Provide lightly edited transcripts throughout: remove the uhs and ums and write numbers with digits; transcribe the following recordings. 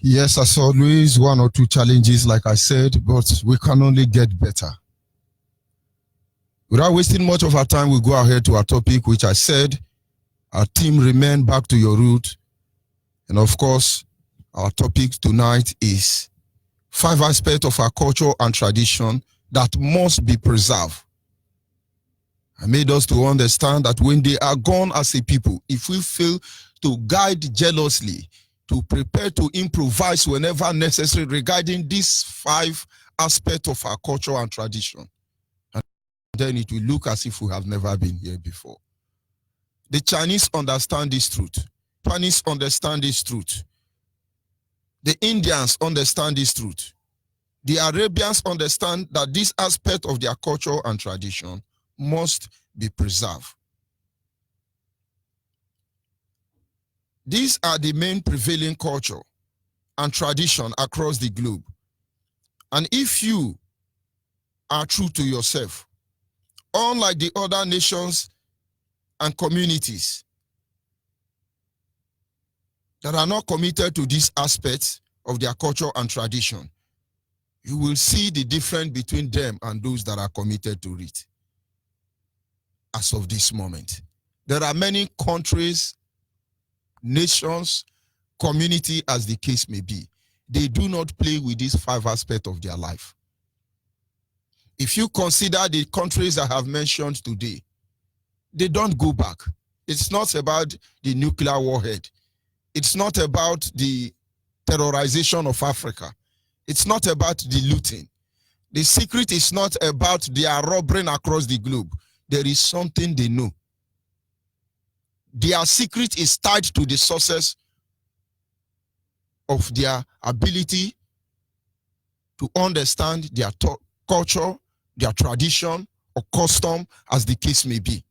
Yes, as always, one or two challenges, like I said, but we can only get better. Without wasting much of our time, we go ahead to our topic, which I said, our team remain back to your root. And of course, our topic tonight is 5 aspects of our culture and tradition that must be preserved. I made us to understand that when they are gone as a people, if we fail to guide jealously, to prepare to improvise whenever necessary regarding these 5 aspects of our culture and tradition, and then it will look as if we have never been here before. The Chinese understand this truth. Chinese understand this truth. The Indians understand this truth. The Arabians understand that this aspect of their culture and tradition must be preserved. These are the main prevailing culture and tradition across the globe. And if you are true to yourself, unlike the other nations and communities that are not committed to these aspects of their culture and tradition, you will see the difference between them and those that are committed to it. As of this moment, there are many countries, nations, community, as the case may be. They do not play with these 5 aspects of their life. If you consider the countries I have mentioned today, they don't go back. It's not about the nuclear warhead. It's not about the terrorization of Africa. It's not about the looting. The secret is not about their robbing across the globe. There is something they know. Their secret is tied to the sources of their ability to understand their culture, their tradition, or custom, as the case may be.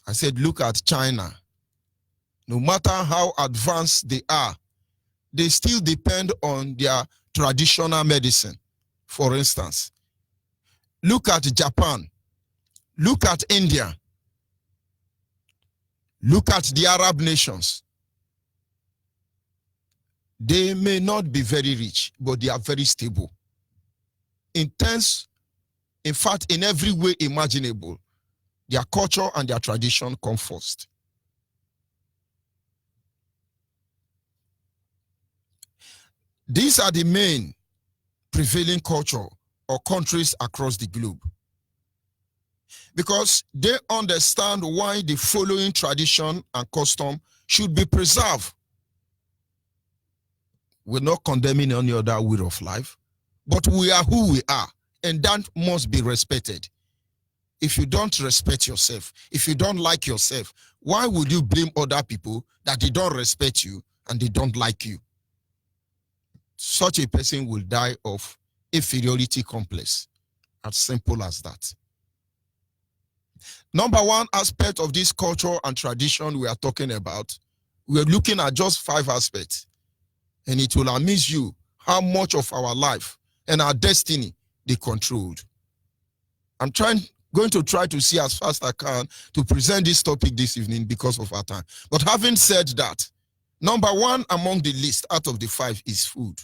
I said, look at China. No matter how advanced they are, they still depend on their traditional medicine. For instance, look at Japan. Look at India. Look at the Arab nations. They may not be very rich, but they are very stable. Intense, in fact, in every way imaginable, their culture and their tradition come first. These are the main prevailing culture or countries across the globe, because they understand why the following tradition and custom should be preserved. We're not condemning any other way of life, but we are who we are, and that must be respected. If you don't respect yourself, if you don't like yourself, why would you blame other people that they don't respect you and they don't like you? Such a person will die of inferiority complex. As simple as that. Number one aspect of this culture and tradition we are talking about, we are looking at just 5 aspects. And it will amaze you how much of our life and our destiny they controlled. I'm going to try to see as fast as I can to present this topic this evening because of our time. But having said that, number one among the list out of the 5 is food.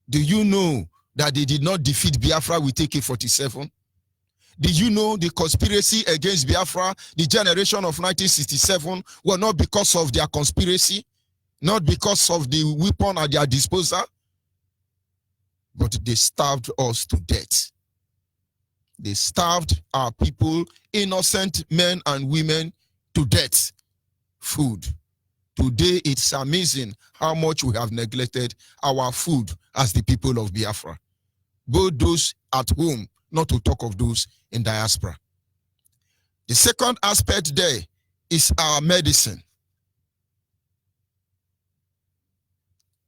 Do you know that they did not defeat Biafra with AK-47? Did you know the conspiracy against Biafra, the generation of 1967, were not because of their conspiracy, not because of the weapon at their disposal, but they starved us to death. They starved our people, innocent men and women, to death. Food. Today, it's amazing how much we have neglected our food as the people of Biafra. Both those at home, not to talk of those in diaspora. The second aspect there is our medicine.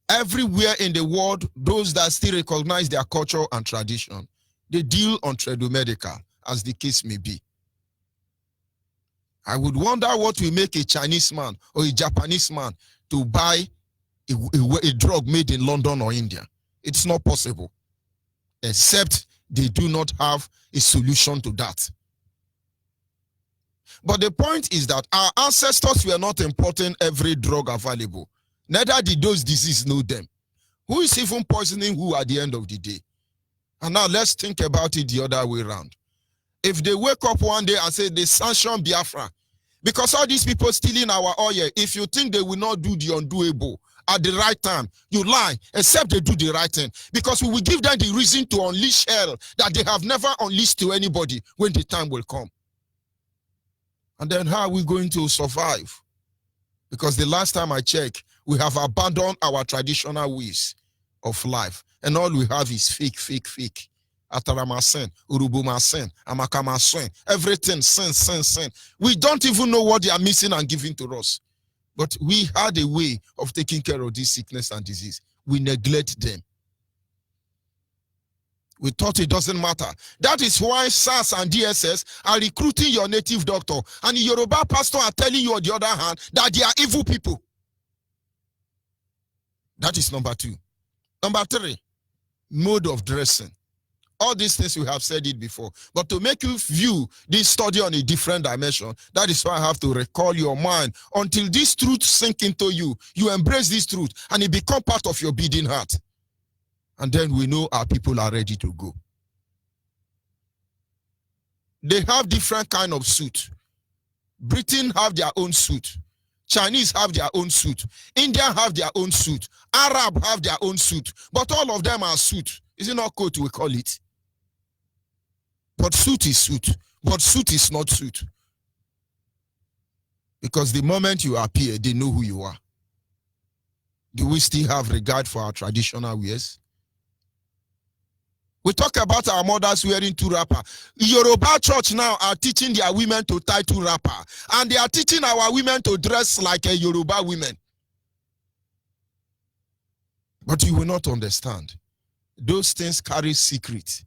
Everywhere in the world, those that still recognize their culture and tradition, they deal on tradomedical, as the case may be. I would wonder what will make a Chinese man or a Japanese man to buy a drug made in London or India. It's not possible, except they do not have a solution to that. But the point is that our ancestors were not importing every drug available. Neither did those diseases know them. Who is even poisoning who at the end of the day? And now let's think about it the other way around. If they wake up one day and say they sanction Biafra, because all these people stealing our oil, if you think they will not do the undoable at the right time, you lie, except they do the right thing. Because we will give them the reason to unleash hell that they have never unleashed to anybody when the time will come. And then how are we going to survive? Because the last time I checked, we have abandoned our traditional ways of life. And all we have is fake. Ataramasen, Urubumasen, Amakamasen, everything, sin. We don't even know what they are missing and giving to us. But we had a way of taking care of this sickness and disease. We neglect them. We thought it doesn't matter. That is why SARS and DSS are recruiting your native doctor. And the Yoruba pastor are telling you on the other hand that they are evil people. That is number 2. Number 3, mode of dressing. All these things we have said it before. But to make you view this study on a different dimension, that is why I have to recall your mind until this truth sink into you. You embrace this truth and it become part of your beating heart. And then we know our people are ready to go. They have different kind of suit. Britain have their own suit. Chinese have their own suit. Indian have their own suit. Arab have their own suit. But all of them are suit. Is it not coat we call it? But suit is suit. But suit is not suit. Because the moment you appear, they know who you are. Do we still have regard for our traditional wears? We talk about our mothers wearing 2 wrapper. Yoruba church now are teaching their women to tie 2 wrapper. And they are teaching our women to dress like a Yoruba women. But you will not understand. Those things carry secret.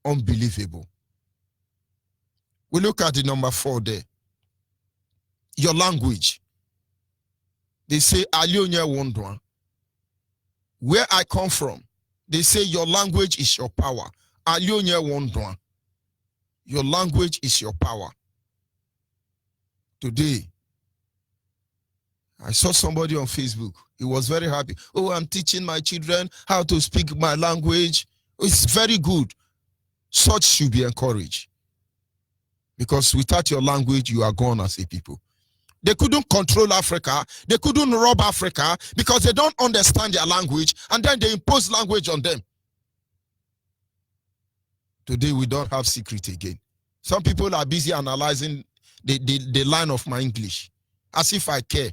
Unbelievable. We look at the number 4 there. Your language. They say, Alionya Wondwa. Where I come from, they say your language is your power. Alionya Wondwa. Your language is your power. Today, I saw somebody on Facebook. He was very happy. Oh, I'm teaching my children how to speak my language. It's very good. Such should be encouraged. Because without your language, you are gone as a people. They couldn't control Africa. They couldn't rob Africa because they don't understand their language, and then they impose language on them. Today, we don't have secret again. Some people are busy analyzing the line of my English, as if I care.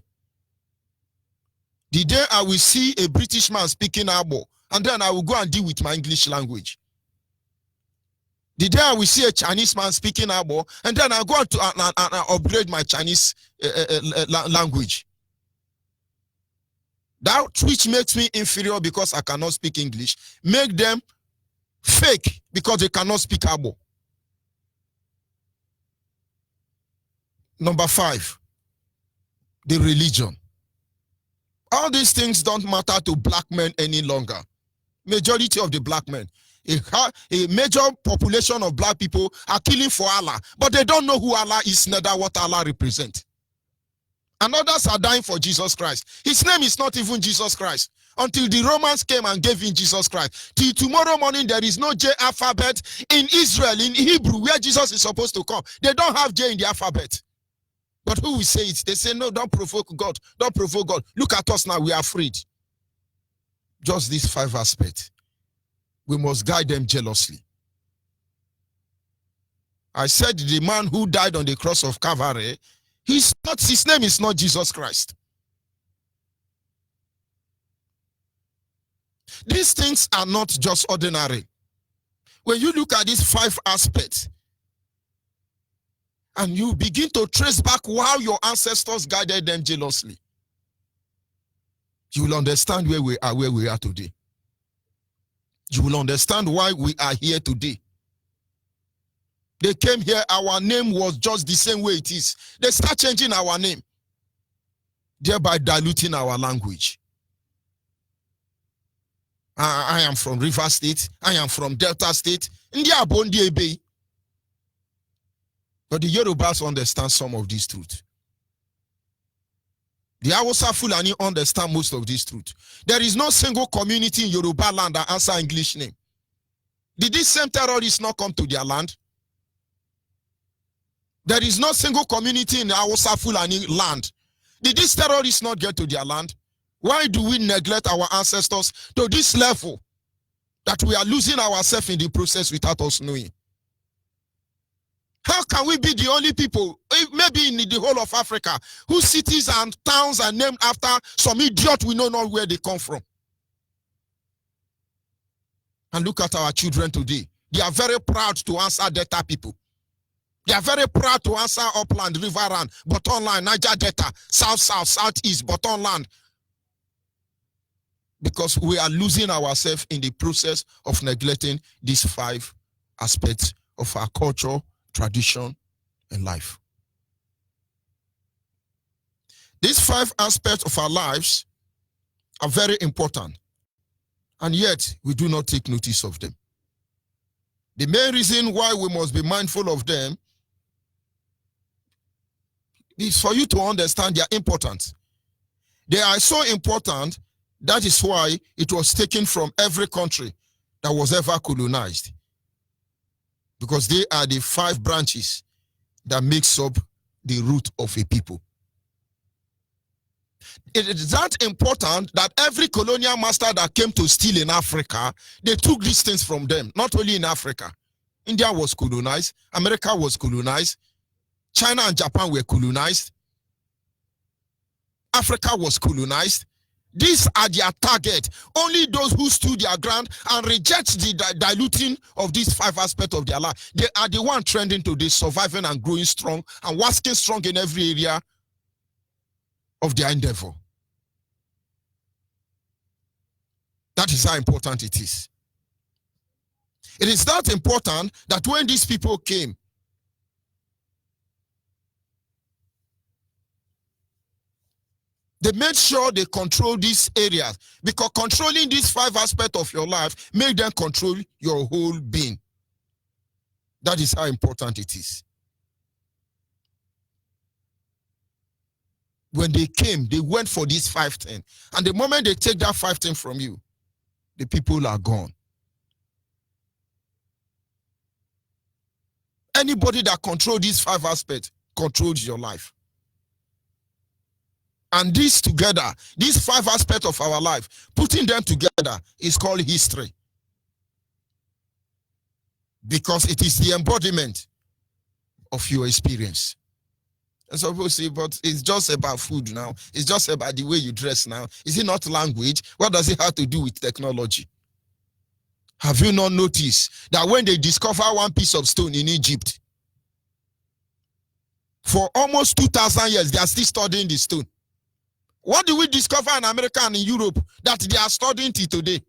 The day I will see a British man speaking Igbo, and then I will go and deal with my English language. The day I will see a Chinese man speaking Abo, and then I go to upgrade my Chinese language. That which makes me inferior because I cannot speak English, make them fake because they cannot speak Abo. Number 5, the religion. All these things don't matter to black men any longer. Majority of the black men, a major population of black people are killing for Allah, but they don't know who Allah is, neither what Allah represents. And others are dying for Jesus Christ. His name is not even Jesus Christ. Until the Romans came and gave him Jesus Christ. Till tomorrow morning, there is no J alphabet in Israel, in Hebrew, where Jesus is supposed to come. They don't have J in the alphabet. But who will say it? They say, no, don't provoke God. Don't provoke God. Look at us now. We are freed. Just these 5 aspects. We must guide them jealously. I said the man who died on the cross of Calvary, his name is not Jesus Christ. These things are not just ordinary. When you look at these 5 aspects, and you begin to trace back how your ancestors guided them jealously, you will understand where we are today. You will understand why we are here today. They came here, our name was just the same way it is. They start changing our name, thereby diluting our language. I am from River State. I am from Delta State. But the Yorubas understand some of this truth. The Hausa Fulani understand most of this truth. There is no single community in Yoruba land that answer English name. Did these same terrorists not come to their land? There is no single community in the Hausa Fulani land. Did these terrorists not get to their land? Why do we neglect our ancestors to this level that we are losing ourselves in the process without us knowing? How can we be the only people, maybe in the whole of Africa, whose cities and towns are named after some idiot we know not where they come from? And look at our children today. They are very proud to answer Delta people. They are very proud to answer Upland, Riverland, Bottomland, Niger Delta, South, Southeast, Bottomland. Because we are losing ourselves in the process of neglecting these 5 aspects of our culture, tradition, and life. These 5 aspects of our lives are very important, and yet we do not take notice of them. The main reason why we must be mindful of them is for you to understand their importance. They are so important, that is why it was taken from every country that was ever colonized. Because they are the 5 branches that makes up the root of a people. It is that important that every colonial master that came to steal in Africa, they took these things from them, not only in Africa. India was colonized, America was colonized, China and Japan were colonized, Africa was colonized. These are their target. Only those who stood their ground and reject the diluting of these 5 aspects of their life, they are the one trending today, surviving and growing strong and waxing strong in every area of their endeavor. That is how important it is. It is that important that when these people came, they made sure they control these areas, because controlling these 5 aspects of your life make them control your whole being. That is how important it is. When they came, they went for these 5 things. And the moment they take that 5 things from you, the people are gone. Anybody that controls these 5 aspects controls your life. And these together, these 5 aspects of our life, putting them together is called history. Because it is the embodiment of your experience. And so people say, but it's just about food now. It's just about the way you dress now. Is it not language? What does it have to do with technology? Have you not noticed that when they discover one piece of stone in Egypt, for almost 2,000 years, they are still studying the stone? What do we discover in America and in Europe that they are studying till today?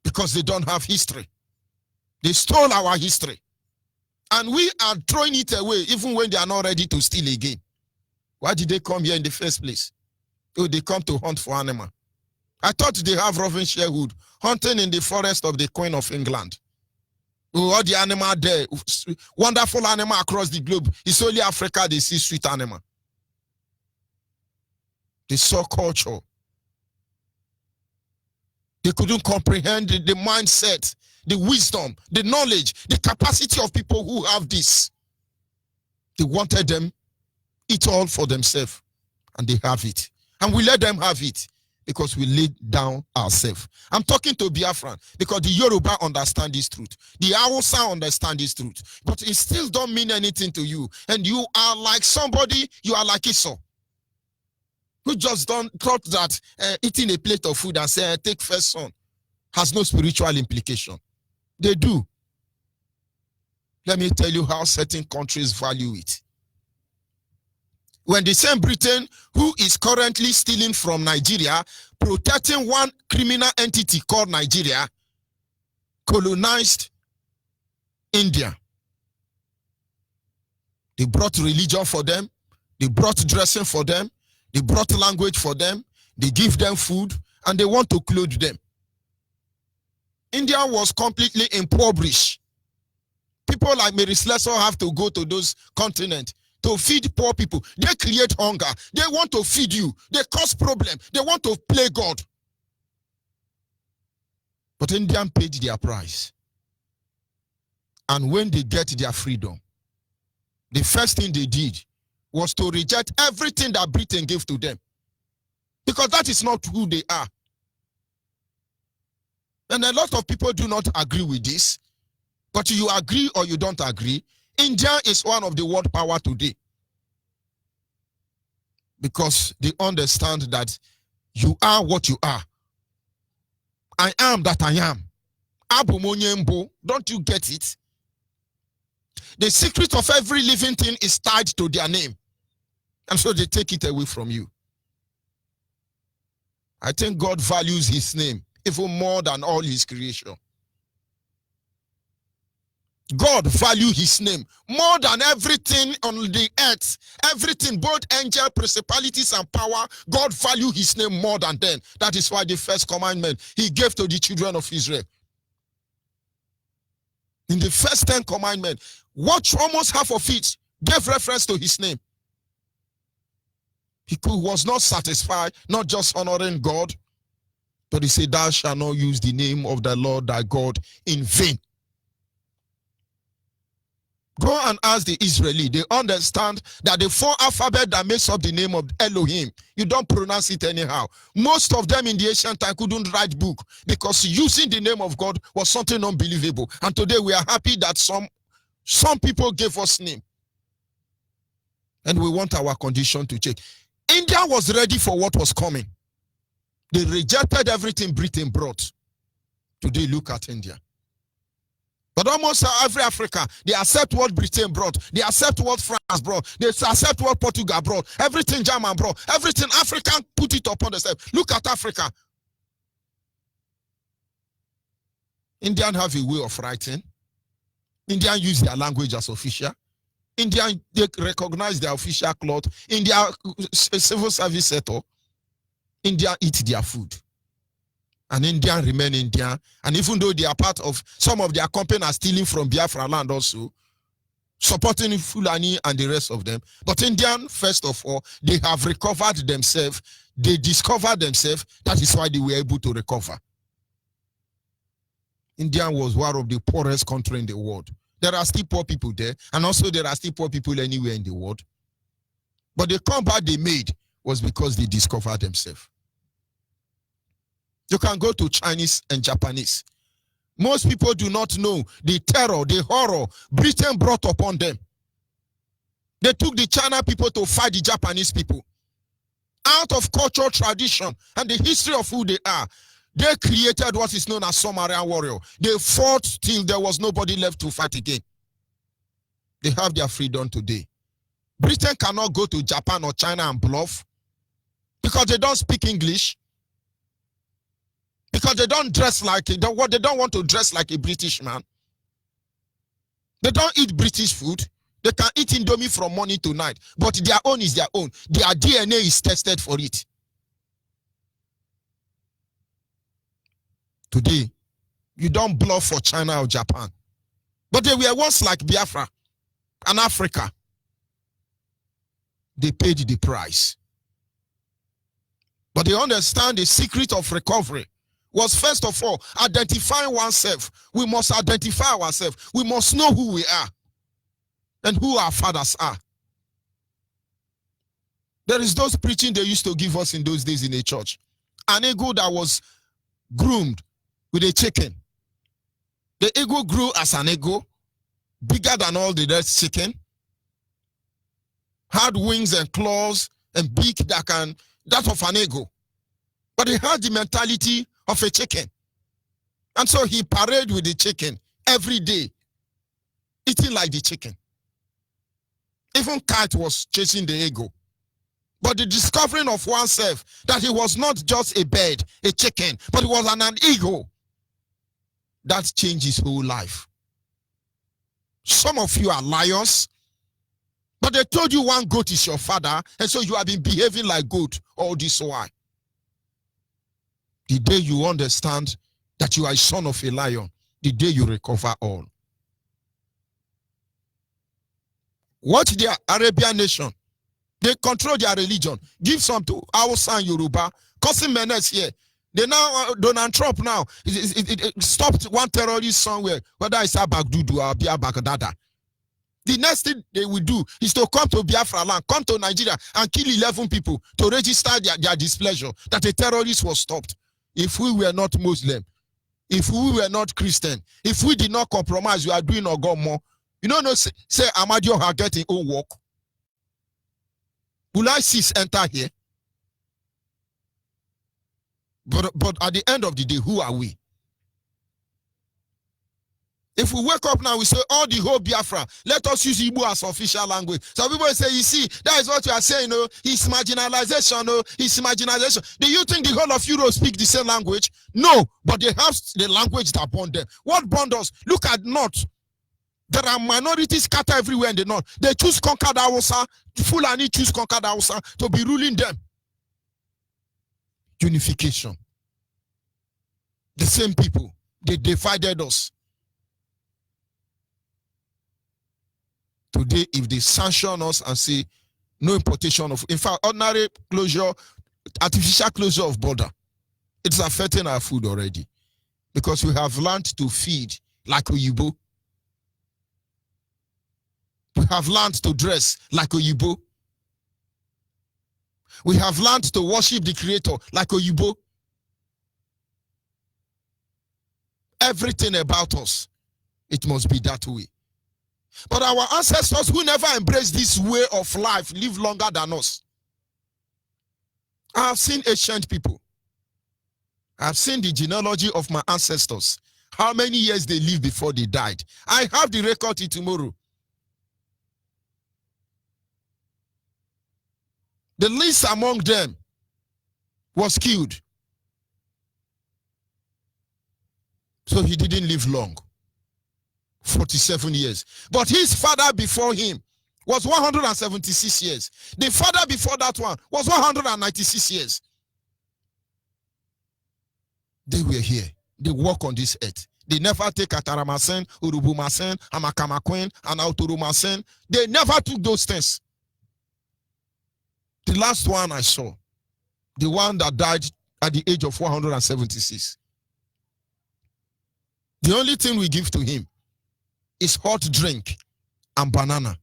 Because they don't have history. They stole our history. And we are throwing it away even when they are not ready to steal again. Why did they come here in the first place? Oh, they come to hunt for animal. I thought they have Robin Sherwood hunting in the forest of the Queen of England. Oh, all the animal there, wonderful animal across the globe. It's only Africa they see sweet animal. They saw culture. They couldn't comprehend the mindset, the wisdom, the knowledge, the capacity of people who have this. They wanted them eat all for themselves, and they have it. And we let them have it because we laid down ourselves. I'm talking to Biafran because the Yoruba understand this truth. The Hausa understand this truth. But it still don't mean anything to you. And you are like somebody, you are like Esau, who just thought that eating a plate of food and say, take first son, has no spiritual implication. They do. Let me tell you how certain countries value it. When the same Britain, who is currently stealing from Nigeria, protecting one criminal entity called Nigeria, colonized India. They brought religion for them. They brought dressing for them. They brought language for them. They give them food, and they want to clothe them. India was completely impoverished. People like Mary Slessor have to go to those continents to feed poor people. They create hunger. They want to feed you. They cause problem. They want to play God. But Indians paid their price. And when they get their freedom, the first thing they did was to reject everything that Britain gave to them. Because that is not who they are. And a lot of people do not agree with this. But you agree or you don't agree, India is one of the world power today. Because they understand that you are what you are. I am that I am. Abumonyembo, don't you get it? The secret of every living thing is tied to their name. And so they take it away from you. I think God values his name even more than all his creation. God values his name more than everything on the earth. Everything, both angel, principalities, and power, God values his name more than them. That is why the first commandment he gave to the children of Israel. In the first 10 commandments, watch almost half of it gave reference to his name. He was not satisfied, not just honoring God, but he said, thou shalt not use the name of the Lord thy God in vain. Go and ask the Israeli. They understand that the 4 alphabet that makes up the name of Elohim, you don't pronounce it anyhow. Most of them in the ancient time couldn't write book because using the name of God was something unbelievable. And today we are happy that some people gave us name. And we want our condition to change. India was ready for what was coming. They rejected everything Britain brought. Today look at India. But almost every Africa, they accept what Britain brought. They accept what France brought. They accept what Portugal brought. Everything German brought. Everything African put it upon themselves. Look at Africa. Indians have a way of writing. Indians use their language as official. Indians, they recognize their official cloth. In their civil service setup, Indians eat their food. And Indians remain Indian. And even though they are part of, some of their company are stealing from Biafra land also, supporting Fulani and the rest of them. But Indian, first of all, they have recovered themselves. They discovered themselves. That is why they were able to recover. India was one of the poorest countries in the world. There are still poor people there. And also there are still poor people anywhere in the world. But the comeback they made was because they discovered themselves. You can go to Chinese and Japanese. Most people do not know the terror, the horror Britain brought upon them. They took the China people to fight the Japanese people. Out of cultural tradition and the history of who they are, They created what is known as Sumerian warrior. They fought till there was nobody left to fight again. They have their freedom today. Britain cannot go to Japan or China and bluff because they don't speak English. Because they don't dress like they don't want to dress like a British man. They don't eat British food. They can eat Indomie from morning to night. But their own is their own. Their DNA is tested for it. Today, you don't bluff for China or Japan. But they were once like Biafra and Africa. They paid the price. But they understand the secret of recovery was first of all identifying oneself. We must identify ourselves. We must know who we are and who our fathers are. There is those preaching they used to give us in those days in a church. An eagle that was groomed with a chicken. The eagle grew as an eagle, bigger than all the rest chicken, had wings and claws and beak that of an eagle. But he had the mentality of a chicken. And so he paraded with the chicken every day, eating like the chicken. Even cat was chasing the eagle. But the discovering of oneself that he was not just a bird, a chicken, but he was an eagle, that changed his whole life. Some of you are lions, but they told you one goat is your father, and so you have been behaving like goat all this while. The day you understand that you are a son of a lion, the day you recover all. Watch the Arabian nation. They control their religion. Give some to Hausa and Yoruba. Causing menace here. They now, Donald Trump now, it stopped one terrorist somewhere, whether it's Abagdudu or Bagdada. The next thing they will do is to come to Biafra land, come to Nigeria and kill 11 people to register their displeasure that a terrorist was stopped. If we were not Muslim, if we were not Christian, if we did not compromise, we are doing Ogomo. You know, say Amadio are getting own work. Will ISIS enter here? But at the end of the day, who are we? If we wake up now, we say, all the whole Biafra, let us use Igbo as official language. So people say, you see, that is what you are saying, no? It's marginalization, no? It's marginalization. Do you think the whole of Europe speak the same language? No, but they have the language that bond them. What bond us? Look at North. There are minorities scattered everywhere in the North. They choose conquered Hausa, Fulani choose conquered Hausa to be ruling them. Unification. The same people, they divided us. Today, if they sanction us and say no importation of, in fact, ordinary closure, artificial closure of border, it's affecting our food already. Because we have learned to feed like Onyibe. We have learned to dress like Onyibe. We have learned to worship the Creator like Onyibe. Everything about us, it must be that way. But our ancestors who never embraced this way of life live longer than us. I have seen ancient people. I have seen the genealogy of my ancestors. How many years they lived before they died. I have the record till tomorrow. The least among them was killed. So he didn't live long. 47 years. But his father before him was 176 years. The father before that one was 196 years. They were here. They walk on this earth. They never take Ataramasen, Urubumasen, Amakamakwen, and Autorumasen. They never took those things. The last one I saw, the one that died at the age of 176. The only thing we give to him is hot drink and banana.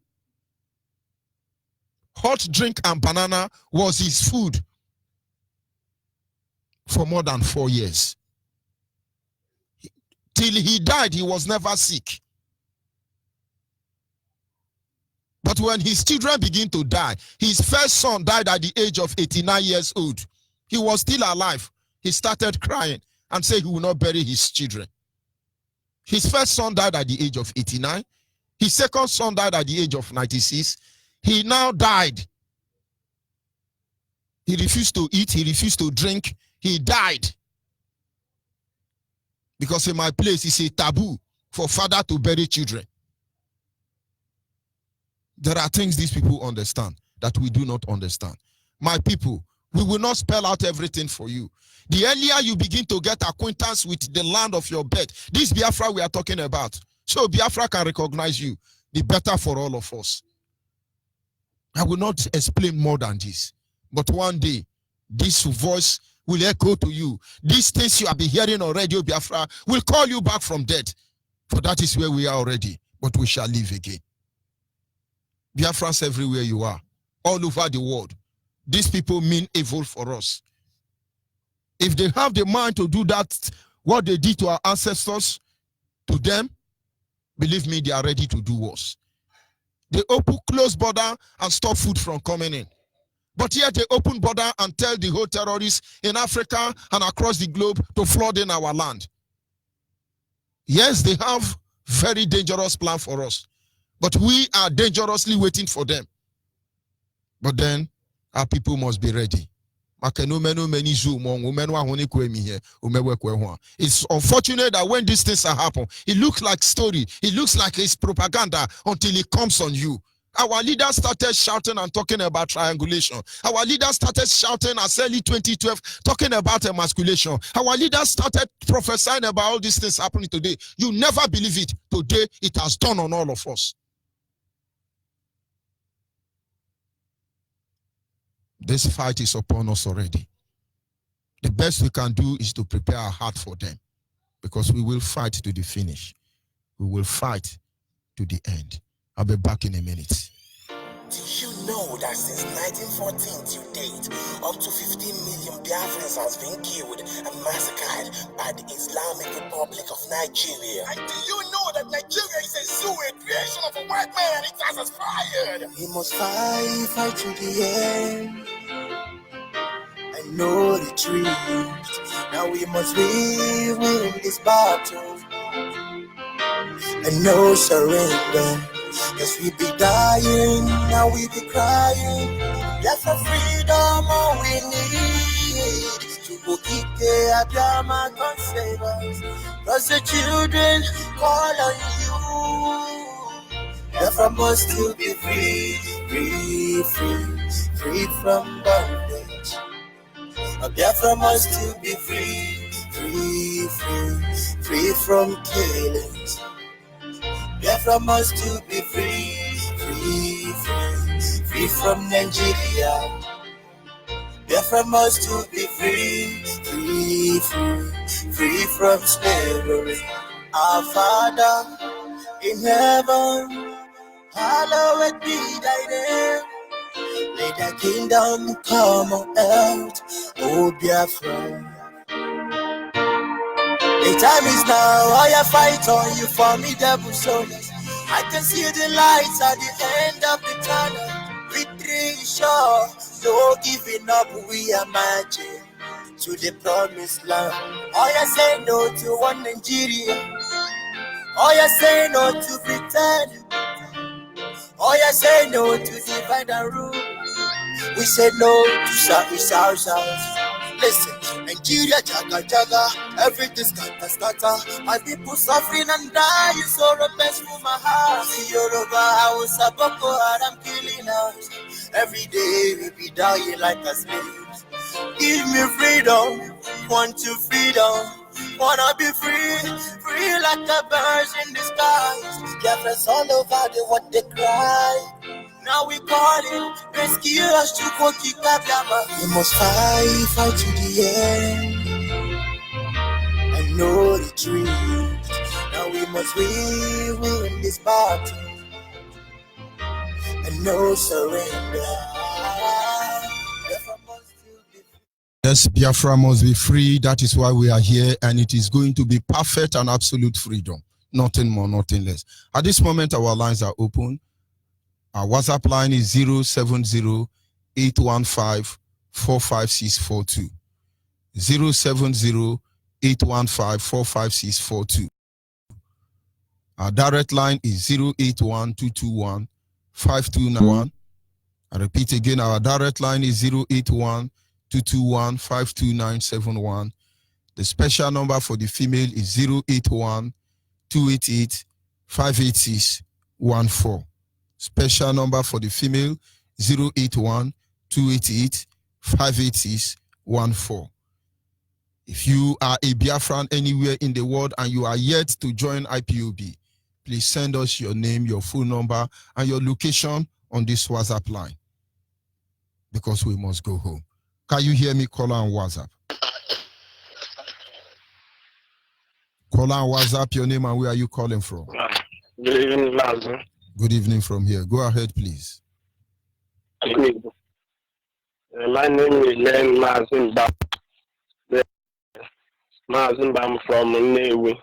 Hot drink and banana was his food for more than 4 years. Till he died, he was never sick. But when his children begin to die, his first son died at the age of 89 years old. He was still alive. He started crying. and say he will not bury his children. His first son died at the age of 89. His second son died at the age of 96. He now died. He refused to eat. He refused to drink. He died. Because in my place, it's a taboo for father to bury children. There are things these people understand that we do not understand. My people, we will not spell out everything for you. The earlier you begin to get acquaintance with the land of your birth, this Biafra we are talking about, so Biafra can recognize you, the better for all of us. I will not explain more than this. But one day, this voice will echo to you. These things you have been hearing on Radio Biafra will call you back from death. For that is where we are already. But we shall live again. Biafrans everywhere you are, all over the world. These people mean evil for us. If they have the mind to do that, what they did to our ancestors, to them, believe me, they are ready to do worse. They open closed border and stop food from coming in. But here they open border and tell the whole terrorists in Africa and across the globe to flood in our land. Yes, they have very dangerous plan for us. But we are dangerously waiting for them. But then, our people must be ready. It's unfortunate that when these things are happening, it looks like story. It looks like it's propaganda until it comes on you. Our leaders started shouting and talking about triangulation. Our leaders started shouting as early 2012, talking about emasculation. Our leaders started prophesying about all these things happening today. You never believe it. Today, it has dawned on all of us. This fight is upon us already. The best we can do is to prepare our heart for them, because we will fight to the finish. We will fight to the end. I'll be back in a minute. Do you know that since 1914 to date, up to 15 million Biafrans has been killed and massacred by the Islamic Republic of Nigeria? And do you know that Nigeria is a zoo, a creation of a white man, and it has expired? We must fight to the end. I know the truth. Now we must win this battle. And no surrender. Yes, we be dying, now we be crying. Yes, for freedom, all we need. To go keep the Abiyama can save us. Cause the children call on you. Biafra must still be free from bondage. Biafra must still be free from killings. Biafra must still be free from Nigeria. Biafra must still be free from slavery. Our Father in heaven, hallowed be thy name. May thy kingdom come on earth, O Biafra. The time is now, all your fight on you formidable soldiers. I can see the lights at the end of the tunnel. Victory is sure, no giving up, we are marching to the promised land. All you say no to one Nigeria. All you say no to pretend. All you say no to divide and rule. We say no to South. Listen, Nigeria, jaga, everything scatter. My people suffering and dying, so repent for my heart. See Yoruba, Hausa, Boko Haram killing us. Every day we be dying like a slaves. Give me freedom, want to freedom. Wanna be free like the birds in the skies. Biafrans all over the world they cry. Now we calling, rescue us to go kick Abiyama. We must fight to the end. I know the truth. Now we must win this battle. And no surrender. Yes, Biafra must be free. That is why we are here, and it is going to be perfect and absolute freedom. Nothing more, nothing less. At this moment, our lines are open. Our WhatsApp line is 070-815-45642. 070-815-45642. 0815-45642. Our direct line is 081-221-5291. I repeat again, our direct line is 081-221-52971. The special number for the female is 081-288-58614. Special number for the female, 081-288-58614. If you are a Biafran anywhere in the world and you are yet to join IPOB, please send us your name, your phone number, and your location on this WhatsApp line, because we must go home. Can you hear me, caller on WhatsApp? Caller on WhatsApp, your name and where are you calling from? Good evening, Mazu. Good evening from here. Go ahead, please. My name is Len Mazimba. I'm from Newi,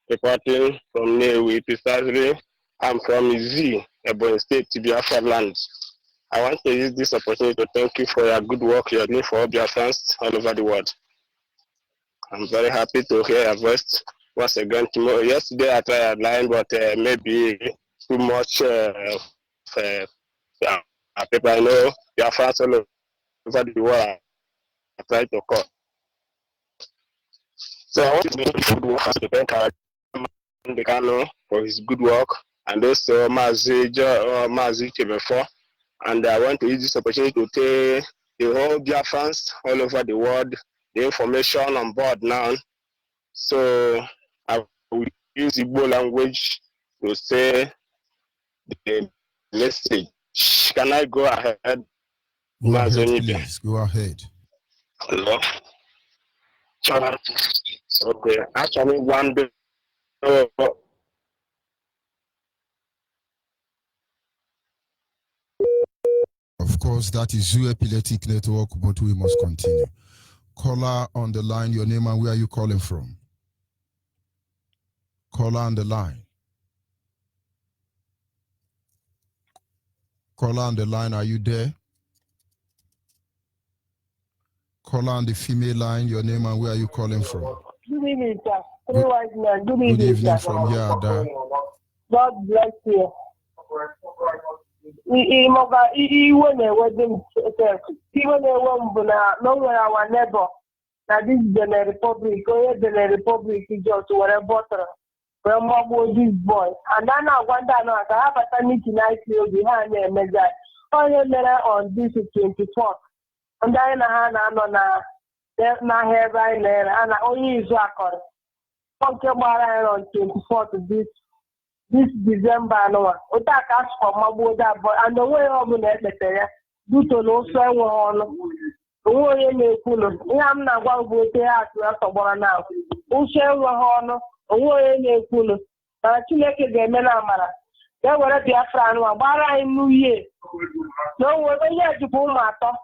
reporting from Newi. Precisely, I'm from Z, Ebonyi State, Biafra land. I want to use this opportunity to thank you for your good work you're doing for all Biafrans all over the world. I'm very happy to hear your voice once again tomorrow. Yesterday I tried a line, but maybe too much people I know Biafrans all over the world. I tried to call. So I want to make good work to thank our Decano for his good work, and also Mazi before. And I want to use this opportunity to tell the whole Biafrans all over the world the information on board now. So I will use Igbo language to say the message. Can I go ahead? Go ahead, please. Go ahead. Hello. Okay. Actually, one day. Of course, that is Zoo Epileptic Network, but we must continue. Caller on the line, your name and where are you calling from? Caller on the line. Caller on the line, are you there? Caller on the female line, your name and where are you calling from? Good evening, sir. Good evening from here, Ada. God bless you. Even our neighbor, that this Benin Republic, Benin Republic is just whatever. Well, this boy, and then I wonder now, I have a meeting tonight behind me, and on this 24th. And then I have my hair right there, and I only use record. On 24th this December, no, Otak asked for my border, but and the way of the due to no swear on. Oh, you may pull it. I'm not going to go to now. Oh, share one. Oh, you may pull it. To make it the Menamara. There were a Biafra, but in New Year. No, we're going to pull my top.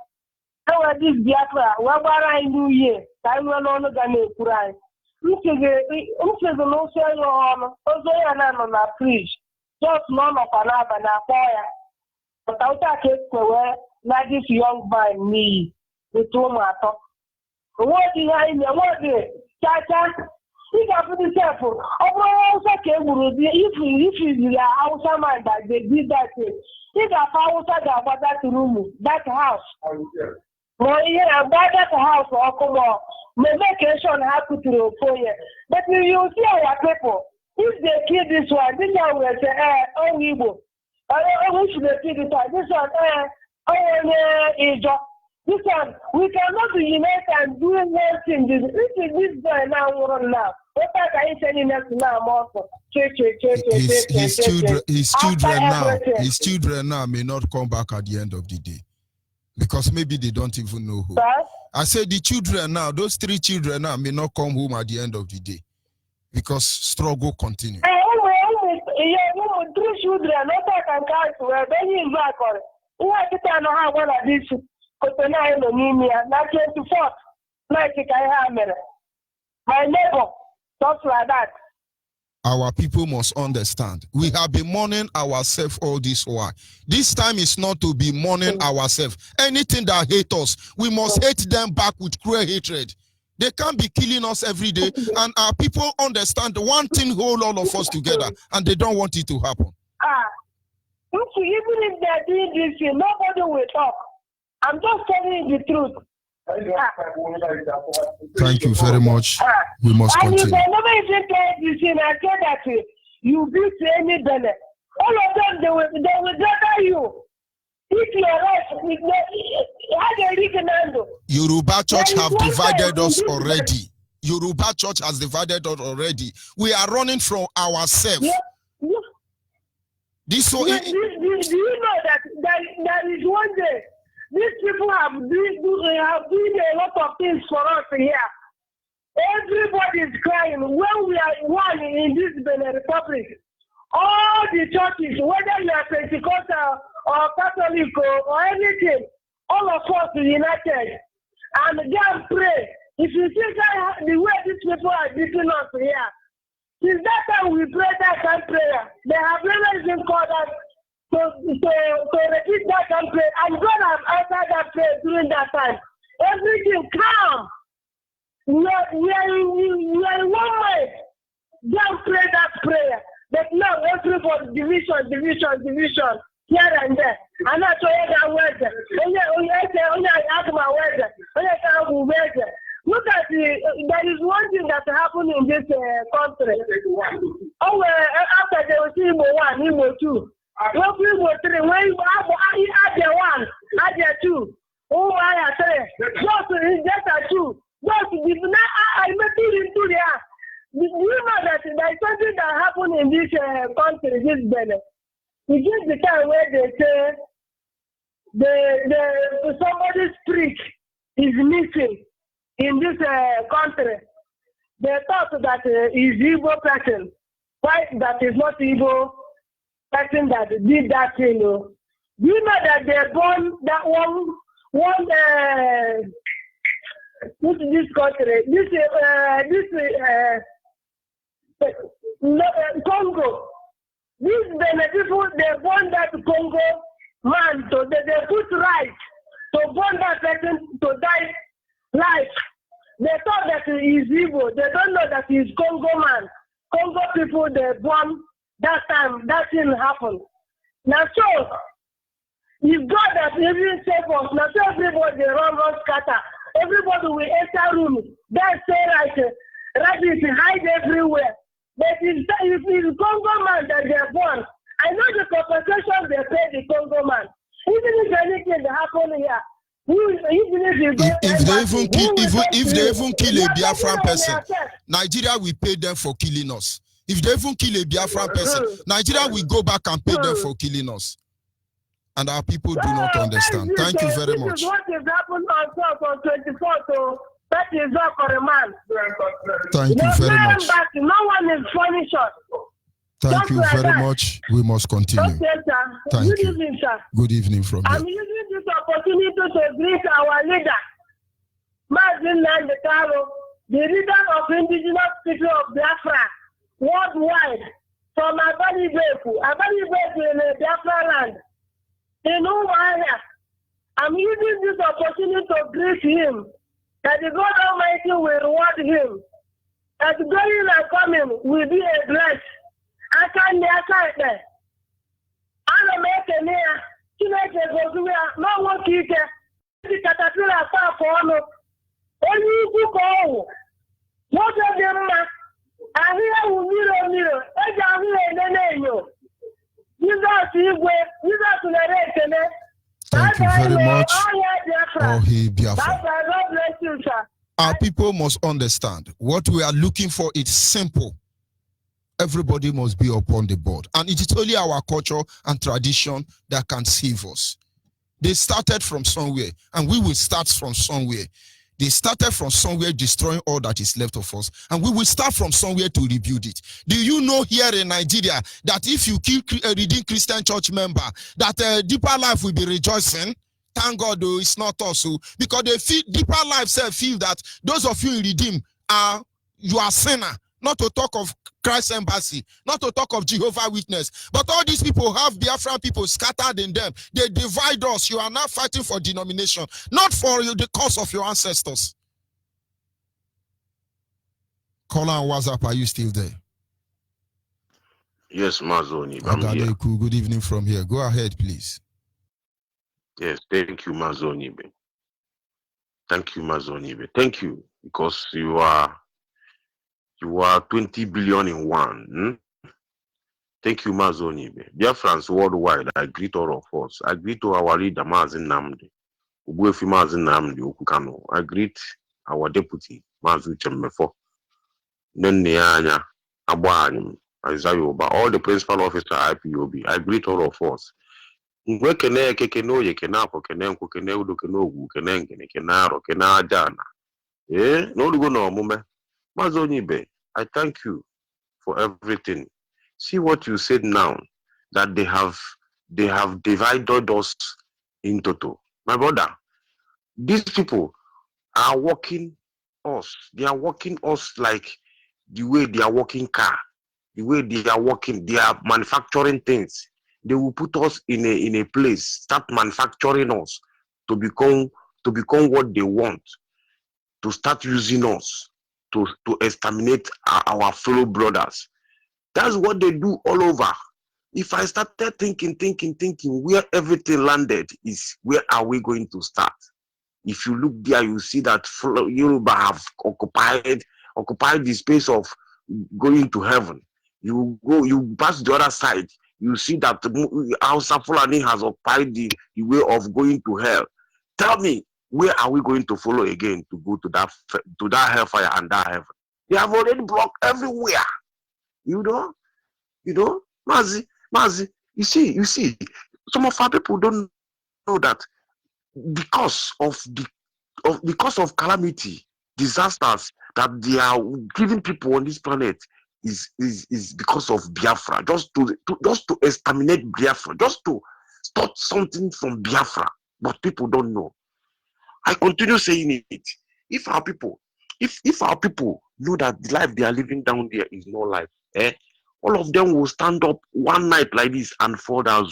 There were this Biafra, where in New Year. Time when on the Ghanaian Kurai. This is the no swear on. Also, on a fridge. Just none of another fire. But I'll take it where like this young boy me. The two matter. What behind the what? Chacha, he got to be careful. Oh, okay, if you are outside man that they did that thing, he got outside about that room, that house. Well, yeah, about that house, or come on, my vacation happened to 4 years. But you see our people, if they kill this one, this one will say, Onyibe. I wish they kill this one. This one, is just. This one, we cannot be united and do anything. This guy now run now. What are you saying now, Marco? His children now may not come back at the end of the day, because maybe they don't even know who. I said the children now, those 3 children now may not come home at the end of the day, because struggle continues. 3 children, not I can count where then you back on it. Who has to know how one of these? Not 24th, like my neighbor talks like that. Our people must understand. We have been mourning ourselves all this while. This time is not to be mourning ourselves. Anything that hate us, we must hate them back with cruel hatred. They can't be killing us every day. And our people understand the one thing hold all of us together, and they don't want it to happen. Even if they're doing this, nobody will talk. I'm just telling you the truth. Thank you very much. We must continue. And you can never even tell this thing. I said that you beat any Benin. All of them, they will gather you. If you are right, Yoruba Church have divided us already. Yoruba Church has divided us already. We are running from ourselves. Yeah. This do you know that there is one day these people have been a lot of things for us here. Everybody is crying when we are one in this Benin Republic. All the churches, whether you are Pentecostal or Catholic or anything, all of us are united and go and pray. If you see the way these people are beating us here, since that time we pray that kind of prayer, they have never even called us to repeat that kind of prayer, and God has answered that prayer during that time. Everything calm. We are in one way. Go and pray that prayer. But now everybody division here and there. And that's why that word. Look at there is one thing that happened in this country. After they will see Igbo 1, Igbo 2. Igbo 3, when you add the 1, add the 2. Oh, I have 3. Just a 2. Just I met it into there. Do you know that there is something that happened in this country, this Benin? It is the time where they say somebody's spirit is missing in this country. They thought that is Igbo person. Why that is not Igbo person that did that thing? Do you know that they born that one this country, Congo. These Benin people, they born that Congo man, so they put right to born that person to die life. They thought that he is Igbo. They don't know that he is Congo man. Congo people, they born that time, that thing happened. Now so, if God has even saved us, now so everybody run scatter. Everybody will enter room. That's say rabbits hide everywhere. But if it's Congo man that they're born, I know the compensation they pay the Congo man. Even if anything happen here, if they even kill a Biafran person, Nigeria will pay them for killing us. If they even kill a Biafran person, Nigeria will go back and pay them for killing us. And our people do not understand. Thank you very much. This is what is happening on 24th. That is not for a man. Thank you very much. No one is punished. Thank you very much. We must continue. Okay, sir. Thank Good you. evening, sir. Good evening from I'm here. using this opportunity to greet our leader, Mazin Nandekaro, the leader of indigenous people of Biafra worldwide, from Abani Beku in the Biafra land. In Umuahia, I'm using this opportunity to greet him, that the God Almighty will reward him, that going and coming will be a blessing. I can't there. I'm making here. Chineke gozuwe no nwoke ike ndị katapila afọ ọnụ onye ukwu ka ọwụ nwoke dị mma ahụ ya wụ mmiri eji ahụ ya enene enyo Jizọs igwe Jizọs lere ekele. Thank you very much. Biafra. God bless you, sir. Our people must understand what we are looking for. It's simple. Everybody must be upon the board. And it is only our culture and tradition that can save us. They started from somewhere, and we will start from somewhere. They started from somewhere, destroying all that is left of us, and we will start from somewhere to rebuild it. Do you know here in Nigeria that if you kill a Redeemed Christian Church member, that Deeper Life will be rejoicing? Thank God, though, it's not us. Because they feel, Deeper Life feel that those of you in Redeemed you are sinner. Not to talk of Christ Embassy, not to talk of Jehovah's Witness, but all these people have Biafran people scattered in them. They divide us. You are now fighting for denomination, not for the cause of your ancestors. Caller on WhatsApp, are you still there? Yes, Mazoni, I'm here. Agaleku, good evening from here. Go ahead, please. Yes, thank you, Mazoni. Thank you, Mazoni. Thank you, because you are 20 billion in one. Thank you, Mazoni. Biafrans worldwide, I greet all of us. I greet to our leader, Mazin Namdi. Ubuefi Mazin Namdi Okukano. I greet our deputy, Mazu Chemmefo. Nenneanya, Abuanim, Isayoba, all the principal officer IPOB. I greet all of us. Ngwe kene kekeno ye kenako kenenko keneudo kenogu kenengene kenaro kenajana. No go no mume. Mazonibe, I thank you for everything. See what you said now, that they have divided us into two. My brother, these people are working us. They are working us like the way they are working car, the way they are working, they are manufacturing things. They will put us in a place, start manufacturing us to become what they want, to start using us to exterminate our fellow brothers. That's what they do all over. If I started thinking where everything landed is where are we going to start? If you look there, you see that Yoruba have occupied the space of going to heaven. You pass the other side, you see that Hausa Fulani has occupied the way of going to hell. Tell me, where are we going to follow again to go to that hellfire and that heaven? They have already blocked everywhere. You know, Mazi, you see, some of our people don't know that because of calamity, disasters that they are giving people on this planet is because of Biafra, just to exterminate Biafra, just to start something from Biafra, but people don't know. I continue saying it. If our people know that the life they are living down there is no life, all of them will stand up one night like this and fall down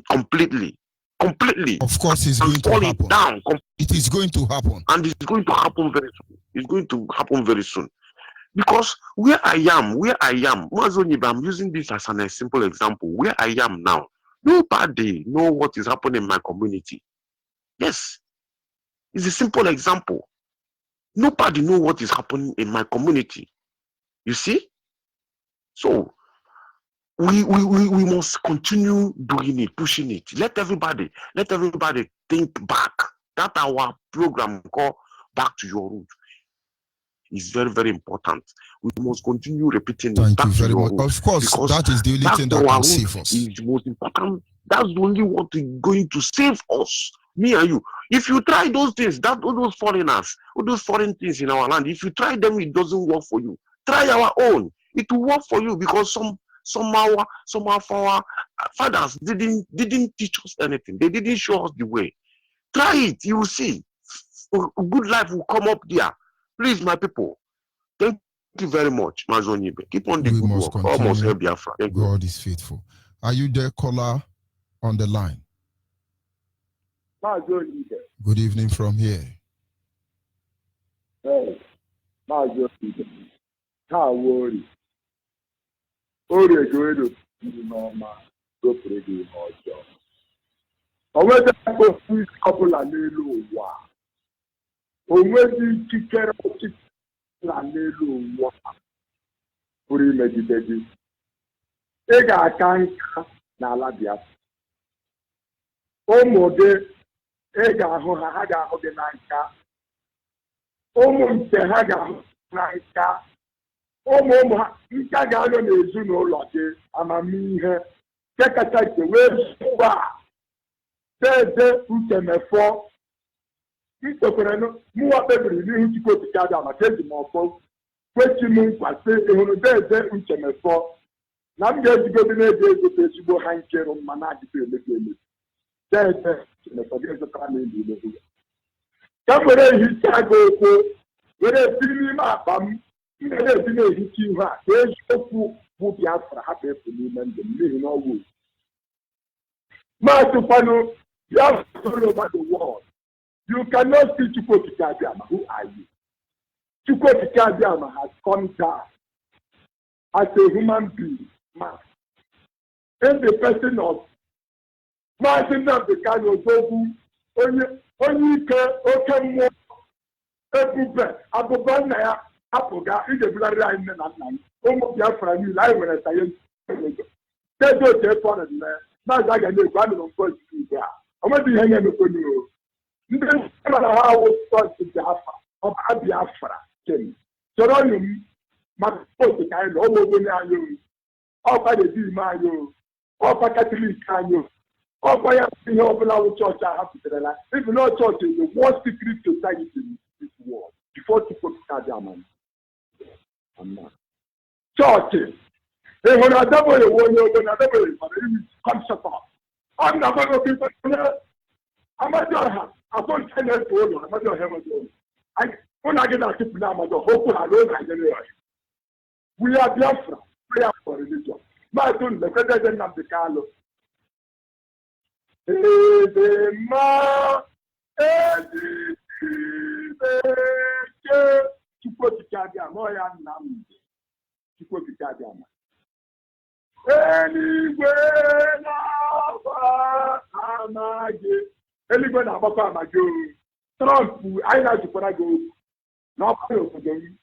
completely. Of course, it's going to happen. Down. It is going to happen. And it's going to happen very soon. It's going to happen very soon. Because where I am, Mazonibe, I'm using this as a simple example. Where I am now, nobody know what is happening in my community. Yes. It's a simple example. Nobody know what is happening in my community. You see? So we must continue doing it, pushing it. Let everybody think back. That our program called Back to Your Root is very, very important. We must continue repeating it. Thank you very much. Of course, that is the only thing that can save us. Is the most important. That's the only what is going to save us, me and you. If you try those things, all those foreigners, all those foreign things in our land, if you try them, it doesn't work for you. Try our own. It will work for you, because some of our fathers didn't teach us anything. They didn't show us the way. Try it, you will see. A good life will come up there. Please, my people. Thank you very much, Mazonibe. Keep on the good work. Almost help Biafra. God is faithful. Are you there, caller, on the line? Mazonibe. Good evening from here. Hey, Mazonibe. How worry? Ore goedo n'ọma gopere gị n'ọjọọ. O nwetaghị ofu ọbụla n'elu ụwa. O nweghị ikikere ọchịchị na n'elu ụwa pụrụ imegide gị. Ị ga-aka nka n'ala Biafra. Ụmụ gị, ị ga-ahụ ha ga-ahụ gị na nka. Ụmụ nke ha ga-ahụ na nka. Ụmụ ha nka ga-anọ n'ezinụlọ gị, amamihe nke kacha ike wee zụwa Eze Uchemefo. Mkpekwere mụwa kpebiri n'ihu Chukwu Okike abịa maka eji m ọfọ kwechi m nkwa sị ịhụrụ Eze Uchemefo na m ga-ejigobi na-eji egote ezigbo ha nkerụ mma na-adịghị emebi emebi. Eze Uchemefo ga-ezụtara m elu ilebu ya. Ka m were ehicha gị okwu were esi n'ime akpa m na-ebi na-ehicha ihu a ka eziokwu bụ Biafra hapụ efu n'ime ndụ m n'ihi na ọgwụ Maazị Biafra all over the world. You cannot see Chukwu Okike Abịama. Who are you? Chukwuka has come down as a human being, man. In the person of Martin Nambikano Zogu, Onyike, Okemo, Ebube, Abubana, Apoga, Idebula, and Nan, almost Biafra, you lie when I say, they don't take one of them. Not like I know, one of them first. I want to hang on the you. Then, how was first to Biafra, of Biafra, King. So, on my post, I know when you all by the Mayo, all by Catholic, all by a church. I have to tell you, if no church is the worst secret society in this world, before to put Kadiaman. I'm not. Churches. They will not double the one you're going to double it, but it comes apart. I'm not going to be I'm not going to have. I don't tell you to I'm not going to have a door. When I get out to now, I'm going to hope I don't like it. We are Biafra. We are for religion. My son, the president of the Carlo. Anyway, now, Papa, Trump, I like to put a go. Not for them.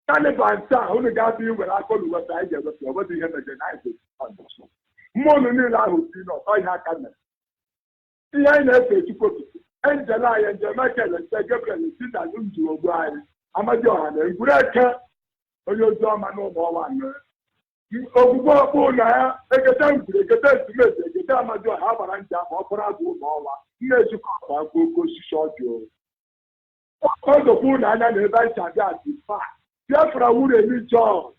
Taliban, only got you when I call you what I get, what do you have again? More than you know, I have the INF to put and July and Jamaica and Gabriel and Sita Lundu O'Brien. I'm a Johan and Gureka or your John and no more one. Ogubona, a Gatan, a Gatan to make a Gatan, your Havaranja, or Pragu, or yes, you can't go short you. All the food and the advice are that is fast. Biafra would a new job.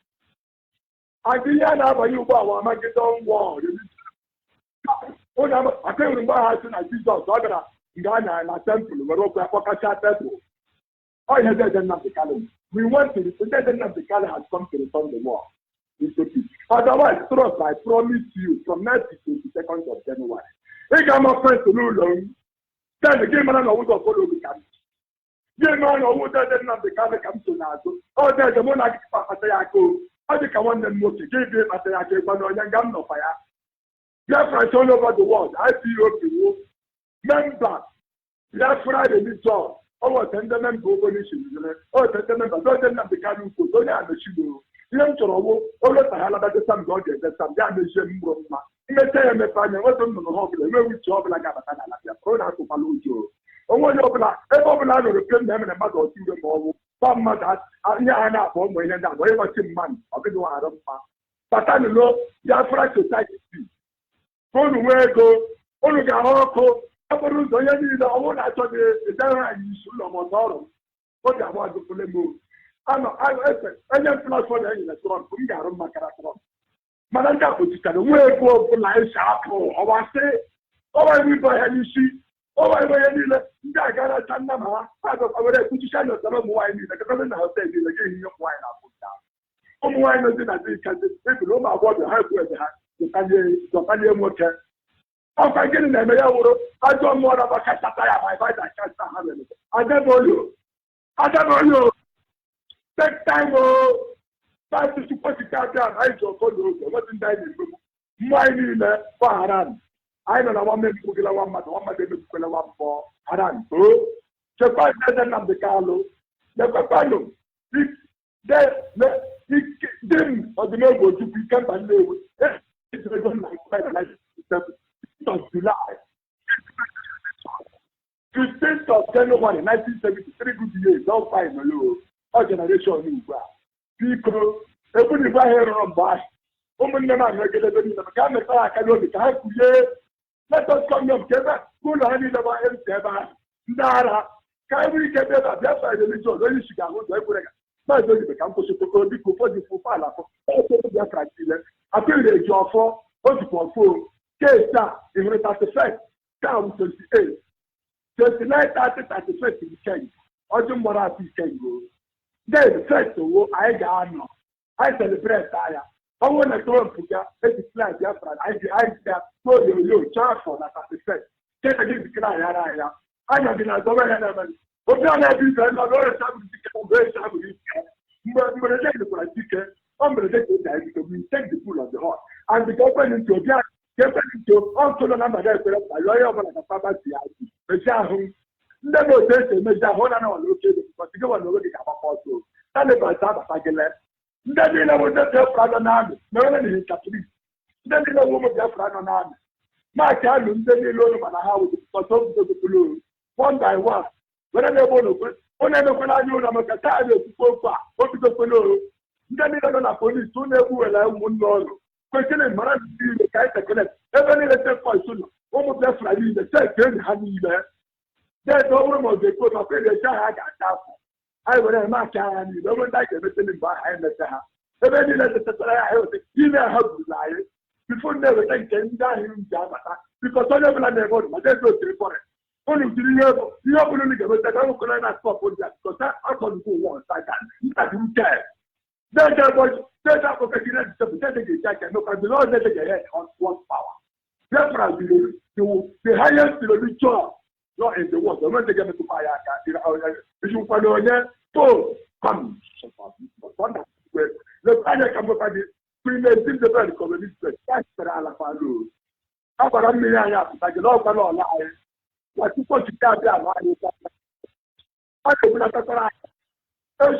I didn't have a new bar, I might get on wall. I can't remember how to Jesus, Ghana and a temple, where Okaka temple. I had that enough the calendar. We went to the dead of the calendar has come to return the war. Otherwise, trust, I promise you from 19th to the 2nd of January. I got my friends to Lulu. Then the game man would have followed the camp. Game man would have the calendar come to Nazo. Oh, there's a monarch Patayako. I think I want them to give him Patayako, but no young no fire. Biafra all over the world. I see you member. Biafra the new job. Oh, sentiment proposition. Oh, sentiment. Don't have the Kanu. Don't have the Shibu. You don't know. Oh, let the hell about the some God. There's some damage in Roma. You may say, I'm a fan. What don't know how to do with job like a product of Palujo. Oh, what you're like. Everyone will replace them in a matter of two more. Some matters are not for me and that. Whatever man. I'll be doing. But I know Biafra society. Phone where go, only got all Aborun so yẹn ní ọwọ́ náà tọ́ de ìdáhùn àyíṣu lọ́mọ tọ́rọ̀ ó dà wọ́n àdúgbò lé mú àná ẹ̀yẹ platform ẹ̀yìn lẹ̀ tọ́rọ̀ kò ń gàrú makara tọ́rọ̀ mana ndị àpòtìkà ní wọ́n èkó ọ̀bùnà ẹ̀ṣẹ̀ àpò ọ̀wá sí ọwọ́ ìwé ìbọn ẹ̀yẹ n'isi ọwọ́ ìwé yẹn nílẹ̀ ndị àgárá ta nná ma ha àgbà ọ̀wẹ́rẹ́ ẹ̀kútíṣà ní ọ̀sán ọmụ nwaanyị nílẹ̀ kẹfẹ́ ní ọ̀sẹ̀ nílẹ̀ gé ìhìnyẹ ụmụ nwaanyị na-apụta ụmụ nwaanyị nọzi na dị ikazi ebili ụmụ agbọghọ ha ekwu ebe ha dọkanye nwoke ọkwa gịnị na-eme ya wụrụ ajọ mmụọ na bakachata ya ma ịbaịda kasta ha mere adeboyo take time o pati tukwasịta abịa na anyị ji ọkọ na oge nwetị ndị anyị na-emegbu mmụọ anyị niile gbaghara anyị nọ na nwa mmegbukwela nwa mmadụ emegbukwela nwa mmụọ haran o chekwa eze Nnamdi Kanu lekwekwanụ di m ọdịnegwu ojukwu ikemba Nnewi ego na of July, 15th of January 1973, good years, all fine, all generation new. People, everybody here on by. Woman, never regular, the camera, I can only type. Let us come up together. Good honey, the way ever. Nara, can we get better? That's why the religion, really, she can go to every. My baby become to support the Kupala. I feel the job for what you call phone. Kesa, in 35, down 28, 29, 30, 35 in Kenya. Ojum Morati Kengo. Then, first of all, I got no. I celebrate Taya. I want to go to the flag, Biafra. I told you, charge for that 35. Get against the cry, I am going to go ahead Obi a na-ebi ibe nọ n'ọrụ sabụrụ dike mgbe sabụrụ ike. Mgbe mberede dịkwara dike, ọ mberede ka eji anyị dike, we take the bull of the horse. And the government into Obi a ga-ekwe into ọtụ nọ na mgbada ekwere mkpa yọọ ya ọbụla ka papa si ya mezi ahụ. Ndị na otu esi emezi ahụ na na-awa n'oke ego bikọsi gị nwa na onwe gị ga-agbakọ ọsọ. Talibans abata gị lee. Ndị niile bụ ndị Biafra nọ n'amị na onye na-ehi katọlik. Ndị niile bụ ụmụ Biafra nọ n'amị. Maachị alụ ndị niile olu mana ha wụrụ bikọsi obidogopụrụ one by one. Were na-ebe onye emekwala anya ụlọ maka taa a na-ekwukwe okwu a obidokwana olu. Ndị niile nọ na polisi ụlọ egwu were ụmụnne ọrụ. Kwesịrị mara ndị niile ka anyị tekele ebe niile tekọs ụlọ ụmụ Biafra niile steeti enyi ha niile. Deeti ọ bụrụ ma ọ ga-ekwu na ọkụ eji ha ga-ata afọ. Anyị were maachị agha niile ebe ndị anyị ga-emeteli mgbe ahụ anyị mete ha. Ebe niile tetetara ya eweta ime ha gburu anyị. Bifo na-eweta nke ndị ahụ ji abata bikọs onye ọbụla na-eme ọdụ ma deezi otiri fọrọ. Unu jiri ihe ọbụla unu ga-emeta ka nwekọrọ na stọpụ ndị a bikọs akọdụkwu ụwa ọsaga ntaji uche. Deezi akpọka gị na disepụ deezi ga-eji aka emekwa ndị ọzọ eze ga-enye one power. Biafra the highest religion law in the world. When they get to buy a car, you find onye to come. The final come up at the pre-made the very communist. That's the Alafalu. How about a million years? Like a lot of lie. What you put to tell them? I could not have a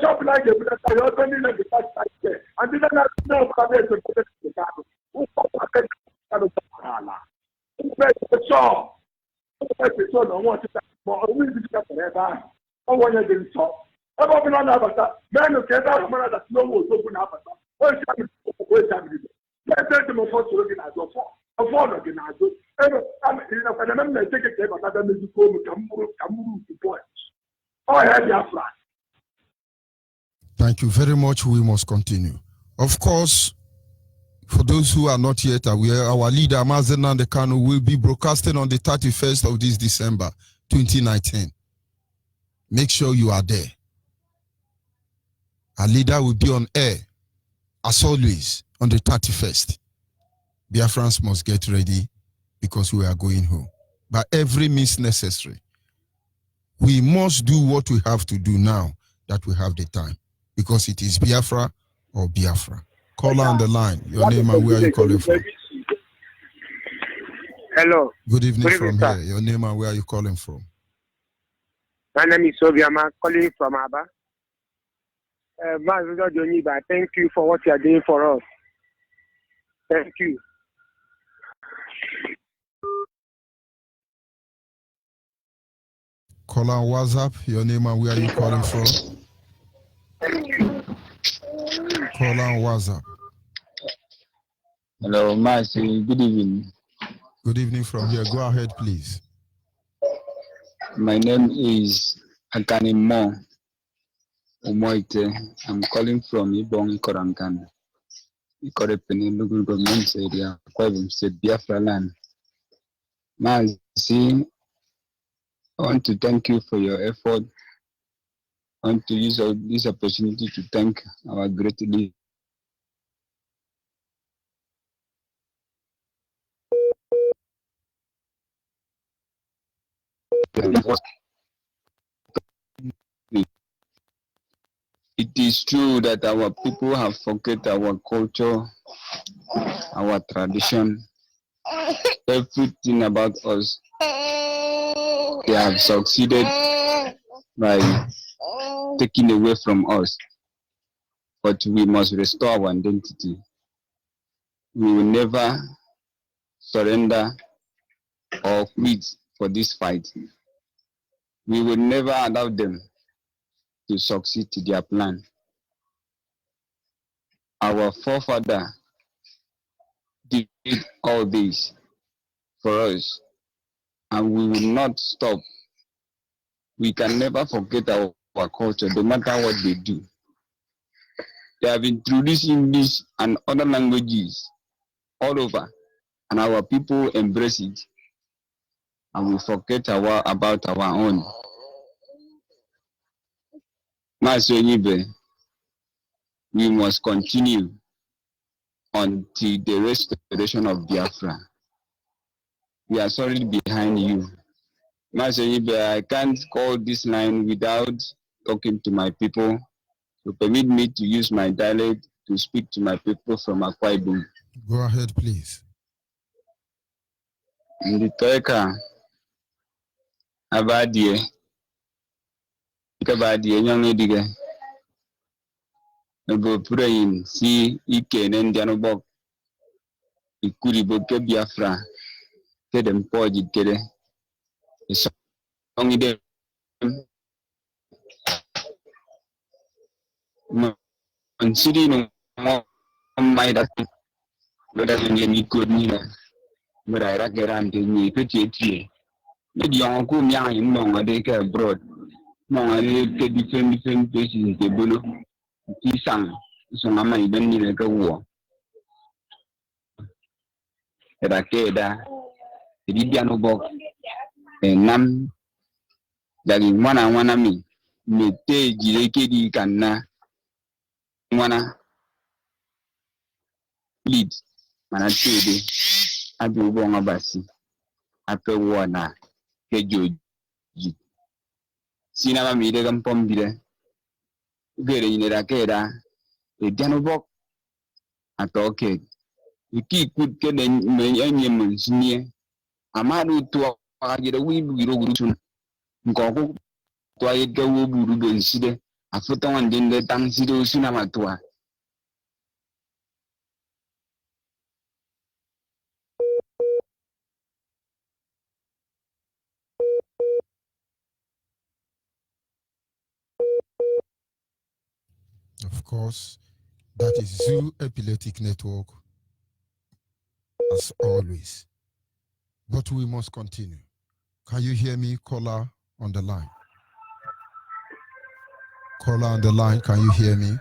shop like it, but I opened in the past day. I didn't know about it to get the car. Who saw? So no one to but we did that forever. I want to do so. I'm open on Avatar. Man, you can't have a man that no one open Avatar. What is happening? Let's take them for to organize a phone organizer. I remember taking care of another music home, Kamuru to point. Oh, I have your flag. Thank you very much. We must continue. Of course, for those who are not yet aware, our leader, Mazen Nandekano, will be broadcasting on the 31st of this December, 2019. Make sure you are there. Our leader will be on air, as always, on the 31st. Biafrans must get ready because we are going home. By every means necessary, we must do what we have to do now that we have the time, because it is Biafra or Biafra. Caller on the line. Your name and where are you calling from? Hello. Good evening from sir. here. Your name and where are you calling from? My name is Obiama, calling from Aba. Onyibe, thank you for what you are doing for us. Thank you. Caller on WhatsApp. Your name and where are you calling from? Caller on WhatsApp. Hello, Marcy. Good evening. Good evening from here. Go ahead, please. My name is Akanimo Umoite. I'm calling from Ibong Korankan. Ikorepeni local government area, Kwabim State, Biafra land. Marcy, I want to thank you for your effort. I want to use this opportunity to thank our great leader. It is true that our people have forget our culture, our tradition, everything about us. They have succeeded by taking away from us. But we must restore our identity. We will never surrender or quit for this fight. We will never allow them to succeed to their plan. Our forefather did all this for us, and we will not stop. We can never forget our culture, no matter what they do. They have introduced English and other languages all over, and our people embrace it, and we forget about our own. Master Onyibe, we must continue until the restoration of Biafra. We are sorry behind you. Master Onyibe, I can't call this line without talking to my people. So permit me to use my dialect to speak to my people from Akwa Ibom. Go ahead, please. Ndi toeka abadie kabadie nyonge dige ego prayin si ike ne ndiano bok ikuri boke Biafra kede mpoji kede songi de nsiri no mai da beda ni kodni na beda ra gerante ni petit maybe on go me and no ngade ke abroad no ngade ke different places ke bolo ti sang so ngama iben ni ke wo era ke da di diano bok nam dari mwana mi te jire ke di kanna mwana lead mana tede abi ubo ngabasi ape wona ke joji sina ma mi de gam pombire gere ni da keda e diano bok atoke iki kut ke de me enye munsinie amadu to ajira wi biro gurutun ngoko to aye gawo buru ben side afuta wande de tang side usina matwa. Of course, that is Zoo Epileptic Network, as always. But we must continue. Can you hear me, caller on the line? Caller on the line, can you hear me?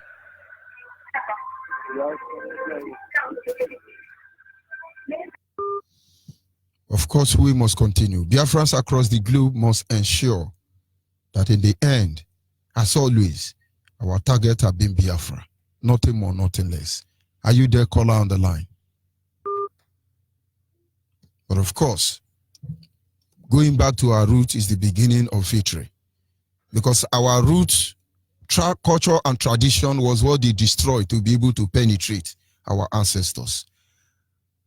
Of course, we must continue. Biafrans across the globe must ensure that in the end, as always, our target have been Biafra. Nothing more, nothing less. Are you there, caller on the line? But of course, going back to our roots is the beginning of victory. Because our roots, culture and tradition was what they destroyed to be able to penetrate our ancestors.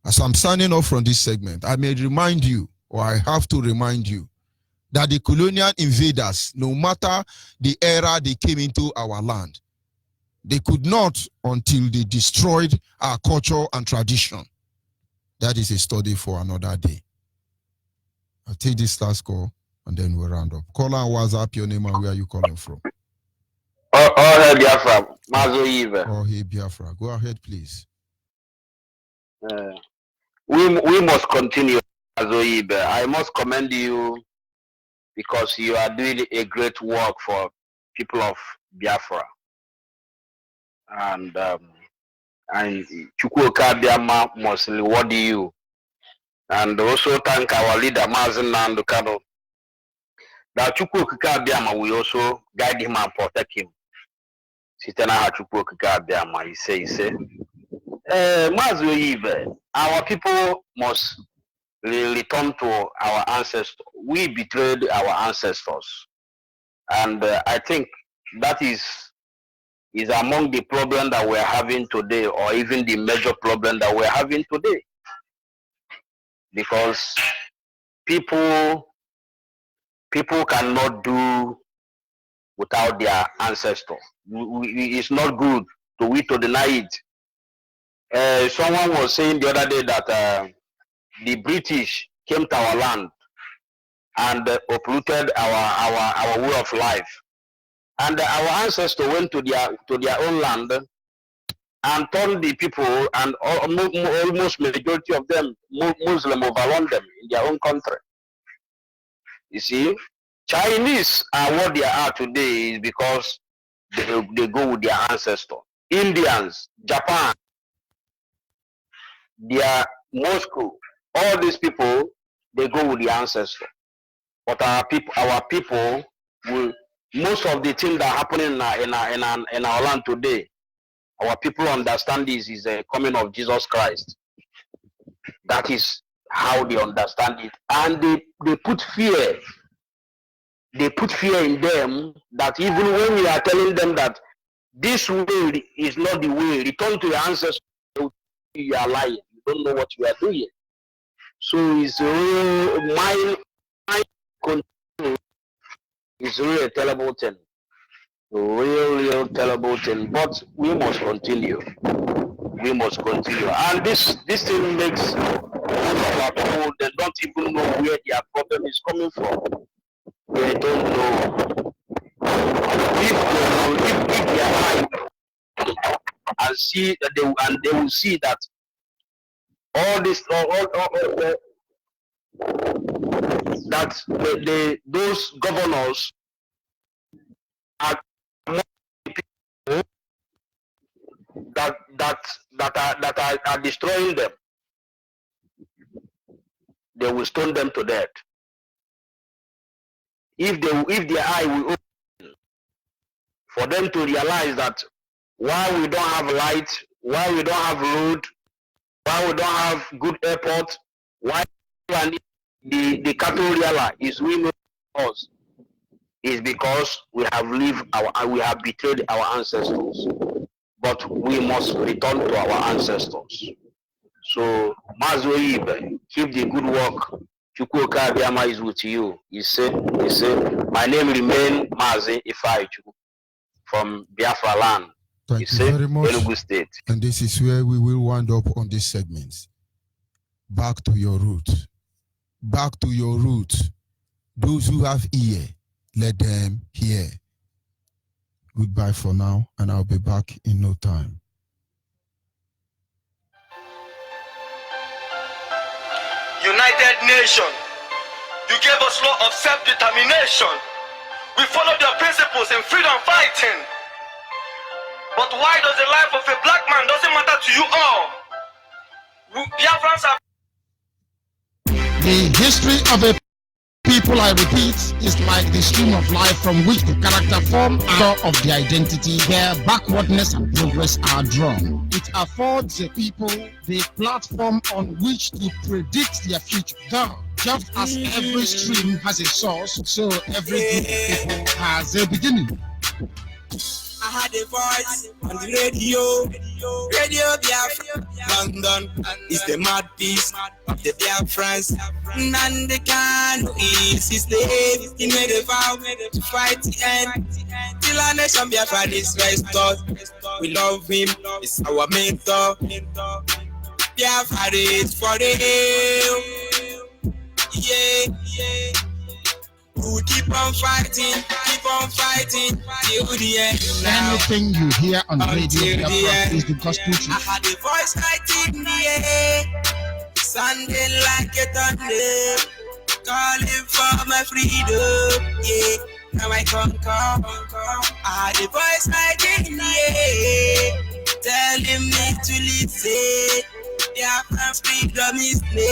As I'm signing off from this segment, I may remind you, or I have to remind you, that the colonial invaders, no matter the era they came into our land, they could not until they destroyed our culture and tradition. That is a study for another day. I'll take this last call and then we'll round up. Caller on WhatsApp, your name and where are you calling from? Hey Biafra, Onyibe. Oh, hey Biafra. Go ahead, please. We must continue, Onyibe. I must commend you because you are doing a great work for people of Biafra. And Chukwuka Biama must reward you. And also thank our leader, Mazen Nandukano. That Chukwuka Biama will also guide him and protect him. Sitana Chukwuka Biama, he say. Onyibe, our people must return to our ancestors. We betrayed our ancestors. And I think that is among the problems that we're having today, or even the major problem that we're having today. Because people cannot do without their ancestors. It's not good to deny it. Someone was saying the other day that the British came to our land and uprooted our way of life. And our ancestors went to their own land and told the people, and almost majority of them, Muslim, overrun them in their own country. You see, Chinese are what they are today is because they go with their ancestors. Indians, Japan, their Moscow, all these people, they go with the ancestors. But our people will, most of the things that are happening in our land today, our people understand this is a coming of Jesus Christ. That is how they understand it. And they put fear they put fear in them that even when you are telling them that this way is not the way, return to your ancestors, you are lying. You don't know what you are doing. So it's real mind control is really a terrible thing. Real terrible thing. But we must continue. We must continue. And this thing makes our people, they don't even know where their problem is coming from. They don't know. If they are right and see that they will see that all this that those governors are more people that are destroying them. They will stone them to death. If their eye will open for them to realize that why we don't have light, why we don't have road, why we don't have good airport, why the cattle realize is we know us is because we have betrayed our ancestors. But we must return to our ancestors. So Mazi Onyibe, keep the good work. Chukwuka Abiyama is with you. He said, my name remain Mazi Ifeanyi from Biafra land. Thank you very much. Enugu State. And this is where we will wind up on this segment. Back to your roots. Back to your roots. Those who have ear, let them hear. Goodbye for now, and I'll be back in no time. United Nation, you gave us law of self-determination. We followed your principles in freedom fighting. But why does the life of a black man doesn't matter to you all? Biafrans are... The history of a people, I repeat, is like the stream of life from which the character form of the identity, where backwardness and progress are drawn. It affords the people the platform on which to predict their future. Though, just as every stream has a source, so every group of people has a beginning. I had a voice on the radio Biafra. London is the mouthpiece of the Biafrans. Nandekano is his slave. He made a vow to fight the end till our nation Biafra is restored. We love him, he's our mentor. Biafra is for real. Yeah. We'll keep on fighting till the end. Anything you hear on radio Biafra is the gospel truth. I had a voice like in the air, sounding like a thunder, calling for my freedom. Yeah, now I come. I had a voice like in the air, telling me to listen. Biafra freedom is me.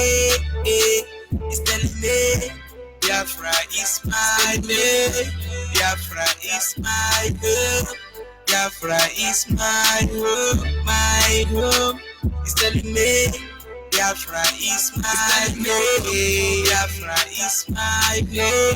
It's telling me. Biafra is my name. Biafra is my home. Biafra is my home. My home is telling me. Biafra is my name. Biafra is my name.